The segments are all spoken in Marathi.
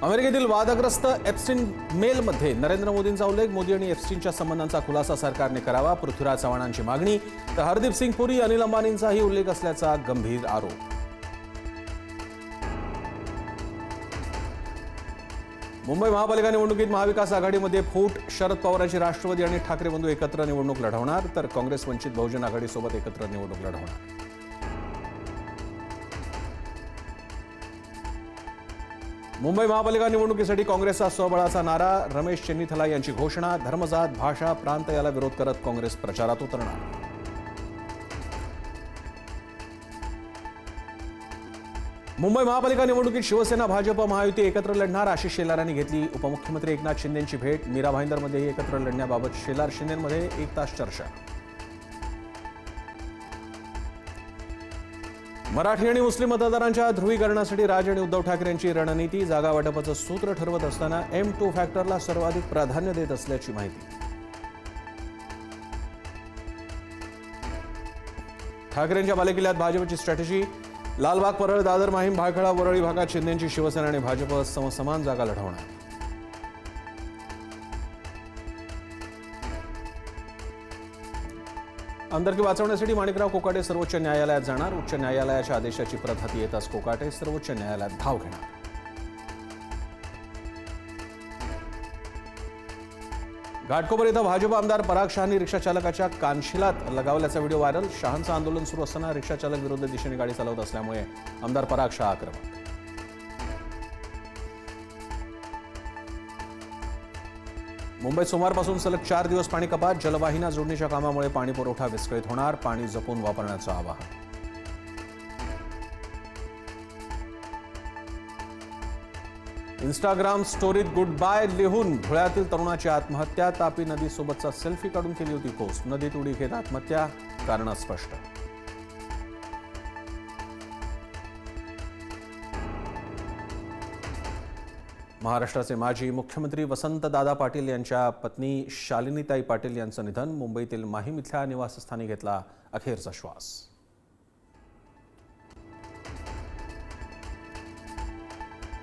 अमेरिकेतील वादग्रस्त एप्स्टीन मेलमध्ये नरेंद्र मोदींचा उल्लेख. मोदी आणि एप्स्टीनच्या संबंधांचा खुलासा सरकारने करावा, पृथ्वीराज चव्हाणांची मागणी. तर हरदीप सिंग पुरी, अनिल अंबानींचाही उल्लेख असल्याचा गंभीर आरोप. मुंबई महापालिका निवडणुकीत महाविकास आघाडीमध्ये फूट. शरद पवारांची राष्ट्रवादी आणि ठाकरे बंधू एकत्र निवडणूक लढवणार, तर काँग्रेस वंचित बहुजन आघाडीसोबत एकत्र निवडणूक लढवणार. मुंबई महापालिका निवडणुकीसाठी काँग्रेसचा स्वबळाचा नारा. रमेश चेन्नीथला यांची घोषणा. धर्मजात, भाषा, प्रांत याला विरोध करत काँग्रेस प्रचारात उतरणार. मुंबई महापालिका निवडणुकीत शिवसेना, भाजप, महायुती एकत्र लढणार. आशिष शेलार यांनी घेतली उपमुख्यमंत्री एकनाथ शिंदेंची भेट. मीरा भाईंदरमध्येही एकत्र लढण्याबाबत शेलार शिंदेंमध्ये 1 तास चर्चा. मराठी आणि मुस्लिम मतदारांच्या ध्रुवीकरणासाठी राज आणि उद्धव ठाकरे यांची रणनीती. जागा वाटपाचं सूत्र ठरवत असताना M2 फॅक्टरला सर्वाधिक प्राधान्य देत असल्याची माहिती. ठाकरेंच्या बालेकिल्ल्यात भाजपची स्ट्रॅटेजी. लालबाग, परळ, दादर, माहीम, भायखळा, वरळी भागात शिंदेंची शिवसेना आणि भाजप समसमान जागा लढवणार. आमदारकी वाचवण्यासाठी माणिकराव कोकाटे सर्वोच्च न्यायालयात जाणार. उच्च न्यायालयाच्या आदेशाची प्रत हाती येताच कोकाटे सर्वोच्च न्यायालयात धाव घेणार. घाटकोपर इथं भाजप आमदार पराग शहांनी रिक्षा चालकाच्या कानशिलात लगावल्याचा व्हिडिओ व्हायरल. शहांचं आंदोलन सुरू असताना रिक्षा चालक विरुद्ध दिशेने गाडी चालवत असल्यामुळे आमदार पराग शहा आक्रमक. मुंबईत सोमवारपासून सलग 4 दिवस पाणी कपात. जलवाहिन्या जोडणीच्या कामामुळे पाणी पुरवठा विस्कळीत होणार. पाणी जपून वापरण्याचं आवाहन. इंस्टाग्राम स्टोरीत गुड बाय लिहून धुळ्यातील तरुणाची आत्महत्या. तापी नदीसोबतचा सेल्फी काढून केली होती पोस्ट. नदीत उडी घेत आत्महत्या, कारण स्पष्ट. महाराष्ट्राचे माजी मुख्यमंत्री वसंतदादा पाटील यांच्या पत्नी शालिनीताई पाटील यांचं निधन. मुंबईतील माहीम इथल्या निवासस्थानी घेतला अखेरचा श्वास.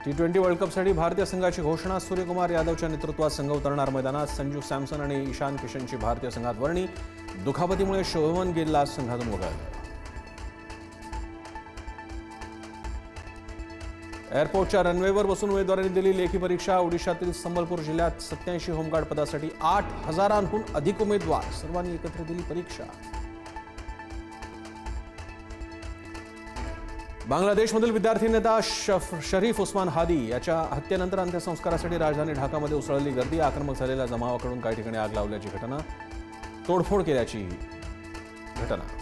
T20 वर्ल्ड कपसाठी भारतीय संघाची घोषणा. सूर्यकुमार यादवच्या नेतृत्वात संघ उतरणार मैदानात. संजू सॅमसन आणि ईशान किशनची भारतीय संघात वर्णी. दुखापतीमुळे शुभमन गिलला संघातून वगळलं. एअरपोर्टच्या रनवेवर बसून उमेदवारांनी दिली लेखी परीक्षा. ओडिशातील संबलपूर जिल्ह्यात 87 होमगार्ड पदासाठी 8,000हून अधिक उमेदवार. सर्वांनी एकत्र दिली परीक्षा. बांगलादेशमधील विद्यार्थी नेता शरीफ उस्मान हादी याच्या हत्येनंतर अंत्यसंस्कारासाठी राजधानी ढाकामध्ये उसळली गर्दी. आक्रमक झालेल्या जमावाकडून काही ठिकाणी आग लावल्याची घटना, तोडफोड केल्याची घटना.